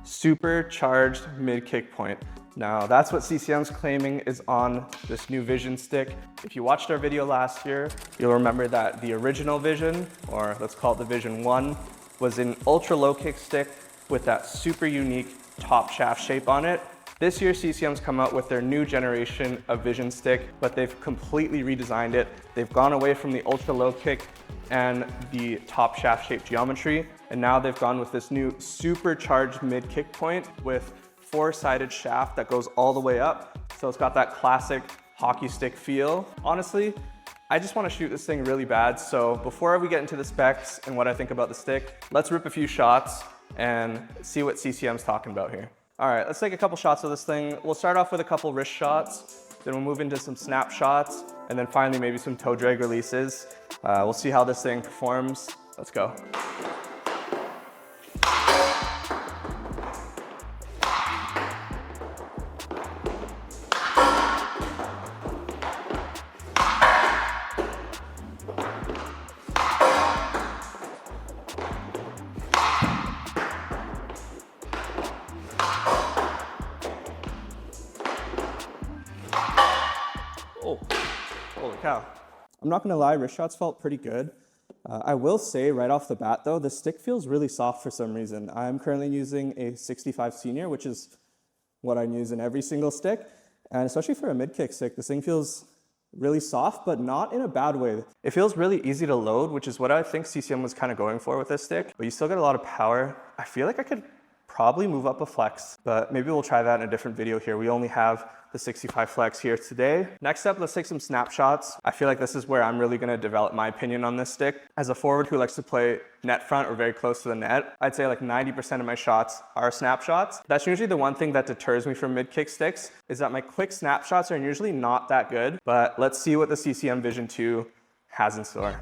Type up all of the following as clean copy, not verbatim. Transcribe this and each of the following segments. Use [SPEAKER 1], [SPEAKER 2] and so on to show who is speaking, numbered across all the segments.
[SPEAKER 1] Supercharged Mid-Kickpoint. Now that's what CCM's claiming is on this new Vizion stick. If you watched our video last year, you'll remember that the original Vizion, or let's call it the Vizion 1, was an ultra low kick stick with that super unique top shaft shape on it. This year, CCM's come out with their new generation of Vizion stick, but they've completely redesigned it. They've gone away from the ultra low kick and the top shaft shape geometry, and now they've gone with this new supercharged mid-kick point with four-sided shaft that goes all the way up. So it's got that classic hockey stick feel. Honestly, I just want to shoot this thing really bad. So before we get into the specs and what I think about the stick, let's rip a few shots and see what CCM's talking about here. All right, let's take a couple shots of this thing. We'll start off with a couple wrist shots, then we'll move into some snap shots, and then finally maybe some toe drag releases. We'll see how this thing performs. Let's go. Oh, holy cow. I'm not gonna lie, wrist shots felt pretty good. I will say right off the bat though, the stick feels really soft for some reason. I'm currently using a 65 senior, which is what I use in every single stick. And especially for a mid-kick stick, this thing feels really soft, but not in a bad way. It feels really easy to load, which is what I think CCM was kind of going for with this stick, but you still get a lot of power. I feel like I could probably move up a flex, but maybe we'll try that in a different video here. We only have the 65 flex here today. Next up, let's take some snapshots. I feel like this is where I'm really gonna develop my opinion on this stick. As a forward who likes to play net front or very close to the net, I'd say like 90% of my shots are snapshots. That's usually the one thing that deters me from mid-kick sticks, is that my quick snapshots are usually not that good, but let's see what the CCM Vizion 2 has in store.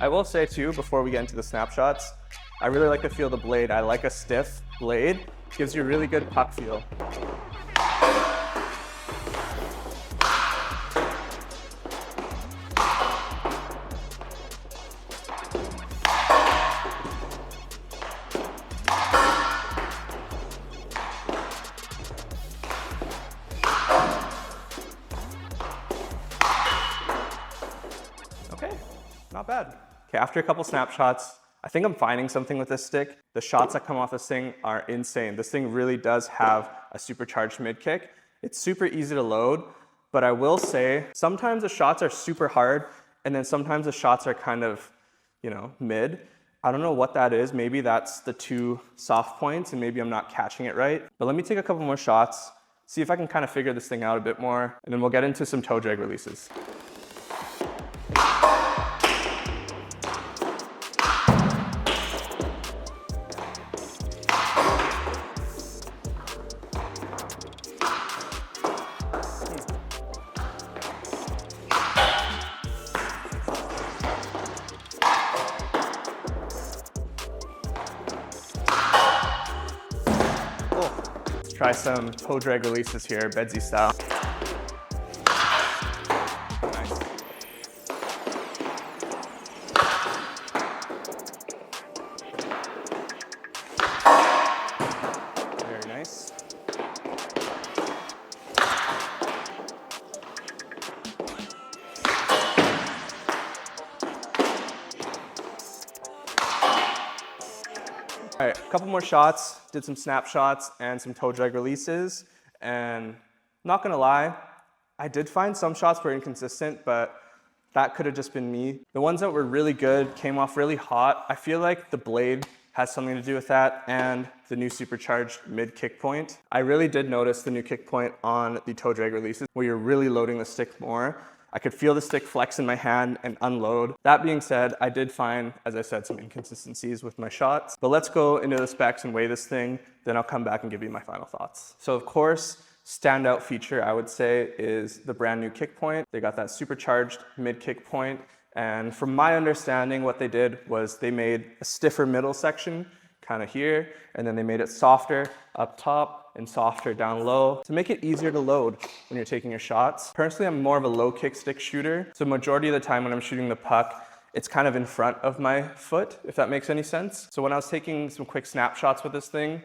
[SPEAKER 1] I will say too, before we get into the snapshots, I really like the feel of the blade. I like a stiff blade. Gives you a really good puck feel. Okay, not bad. Okay, after a couple snapshots, I think I'm finding something with this stick. The shots that come off this thing are insane. This thing really does have a supercharged mid-kick. It's super easy to load, but I will say sometimes the shots are super hard and then sometimes the shots are kind of, you know, mid. I don't know what that is. Maybe that's the two soft points and maybe I'm not catching it right. But let me take a couple more shots, see if I can kind of figure this thing out a bit more, and then we'll get into some toe drag releases. Try some toe drag releases here, Bedsy style. Nice. Very nice. All right, a couple more shots, did some snapshots and some toe drag releases, and not gonna lie, I did find some shots were inconsistent, but that could have just been me. The ones that were really good came off really hot. I feel like the blade has something to do with that, and the new supercharged mid-kick point. I really did notice the new kick point on the toe drag releases, where you're really loading the stick more. I could feel the stick flex in my hand and unload. That being said, I did find, as I said, some inconsistencies with my shots. But let's go into the specs and weigh this thing, then I'll come back and give you my final thoughts. So of course, standout feature I would say is the brand new kick point. They got that supercharged mid-kick point. And from my understanding, what they did was they made a stiffer middle section, kind of here, and then they made it softer up top and softer down low to make it easier to load when you're taking your shots. Personally, I'm more of a low kick stick shooter, so majority of the time when I'm shooting the puck, it's kind of in front of my foot, if that makes any sense. So when I was taking some quick snapshots with this thing,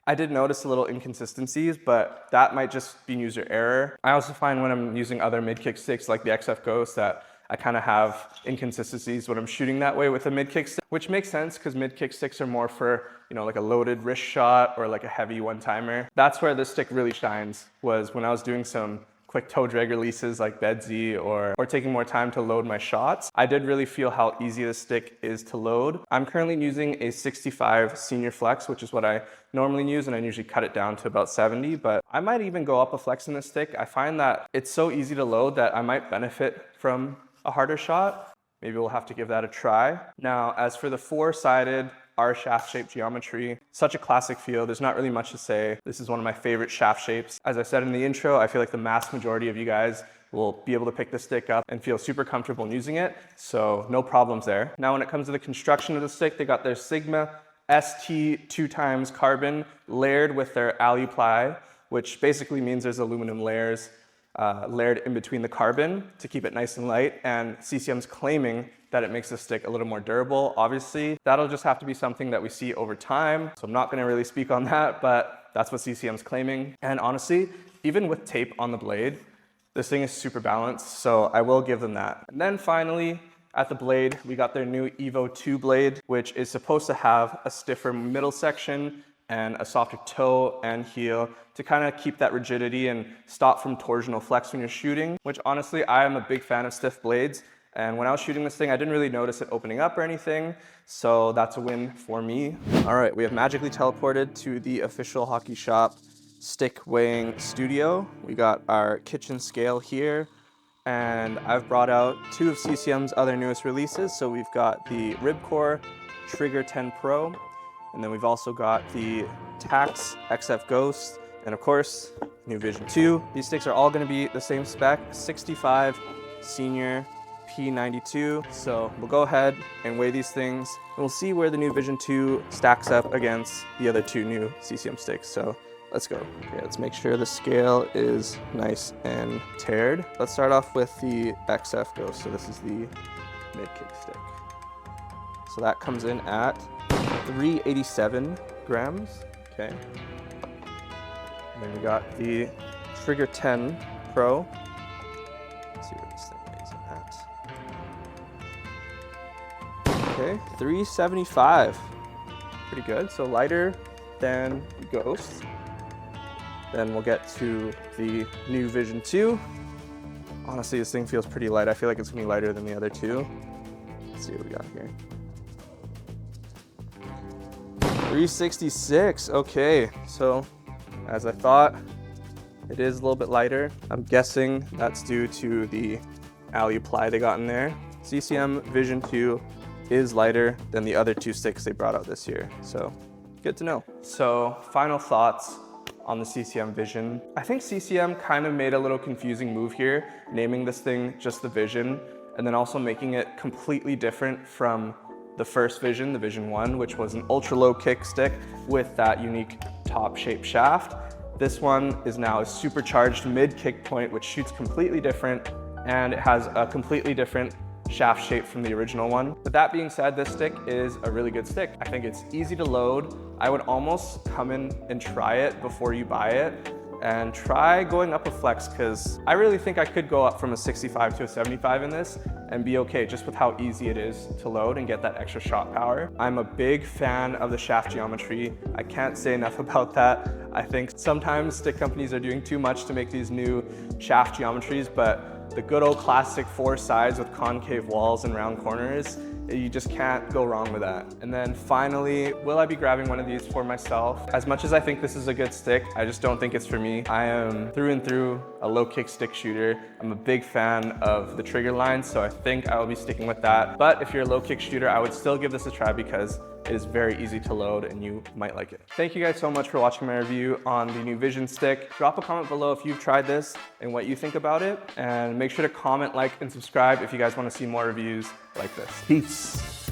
[SPEAKER 1] I did notice a little inconsistencies, but that might just be user error. I also find when I'm using other mid-kick sticks like the XF Ghost that I kind of have inconsistencies when I'm shooting that way with a mid-kick stick, which makes sense because mid-kick sticks are more for, you know, like a loaded wrist shot or like a heavy one-timer. That's where this stick really shines, was when I was doing some quick toe drag releases like Bedsy or taking more time to load my shots. I did really feel how easy this stick is to load. I'm currently using a 65 senior flex, which is what I normally use, and I usually cut it down to about 70, but I might even go up a flex in this stick. I find that it's so easy to load that I might benefit from a harder shot. Maybe we'll have to give that a try. Now, as for the four-sided R shaft shape geometry, such a classic feel. There's not really much to say. This is one of my favorite shaft shapes. As I said in the intro, I feel like the mass majority of you guys will be able to pick this stick up and feel super comfortable in using it, so no problems there. Now, when it comes to the construction of the stick, they got their Sigma ST 2x carbon layered with their ALUPLI, which basically means there's aluminum layers layered in between the carbon to keep it nice and light, and CCM's claiming that it makes the stick a little more durable. Obviously, that'll just have to be something that we see over time, so I'm not gonna really speak on that, but that's what CCM's claiming. And honestly, even with tape on the blade, this thing is super balanced, so I will give them that. And then finally, at the blade, we got their new Evo 2 blade, which is supposed to have a stiffer middle section and a softer toe and heel to kind of keep that rigidity and stop from torsional flex when you're shooting, which honestly, I am a big fan of stiff blades. And when I was shooting this thing, I didn't really notice it opening up or anything, so that's a win for me. All right, we have magically teleported to the official Hockey Shop stick weighing studio. We got our kitchen scale here, and I've brought out two of CCM's other newest releases. So we've got the Ribcor Trigger 10 Pro, and then we've also got the Tacks XF Ghost, and of course, new Vision 2. These sticks are all gonna be the same spec, 65 Senior P92. So we'll go ahead and weigh these things, and we'll see where the new Vision 2 stacks up against the other two new CCM sticks. So let's go. Okay, let's make sure the scale is nice and tared. Let's start off with the XF Ghost. So this is the mid-kick stick. So that comes in at 387 grams, okay. And then we got the Trigger 10 Pro. Let's see what this thing weighs in at. Okay, 375. Pretty good, so lighter than the Ghost. Then we'll get to the new Vision 2. Honestly, this thing feels pretty light. I feel like it's gonna be lighter than the other two. Let's see what we got here. 366, okay. So, as I thought, it is a little bit lighter. I'm guessing that's due to the ALUPLI they got in there. CCM Vision 2 is lighter than the other two sticks they brought out this year, so good to know. So, final thoughts on the CCM Vision. I think CCM kind of made a little confusing move here, naming this thing just the Vision, and then also making it completely different from the first Vision, the Vision 1, which was an ultra low kick stick with that unique top shape shaft. This one is now a supercharged mid-kickpoint, which shoots completely different, and it has a completely different shaft shape from the original one. But that being said, this stick is a really good stick. I think it's easy to load. I would almost come in and try it before you buy it, and try going up a flex, because I really think I could go up from a 65 to a 75 in this and be okay just with how easy it is to load and get that extra shot power. I'm a big fan of the shaft geometry. I can't say enough about that. I think sometimes stick companies are doing too much to make these new shaft geometries, but the good old classic four sides with concave walls and round corners, you just can't go wrong with that. And then finally, will I be grabbing one of these for myself? As much as I think this is a good stick, I just don't think it's for me. I am through and through a low kick stick shooter. I'm a big fan of the trigger line, so I think I will be sticking with that. But if you're a low kick shooter, I would still give this a try because it is very easy to load and you might like it. Thank you guys so much for watching my review on the new Vision stick. Drop a comment below if you've tried this and what you think about it. And make sure to comment, like, and subscribe if you guys want to see more reviews like this. Peace.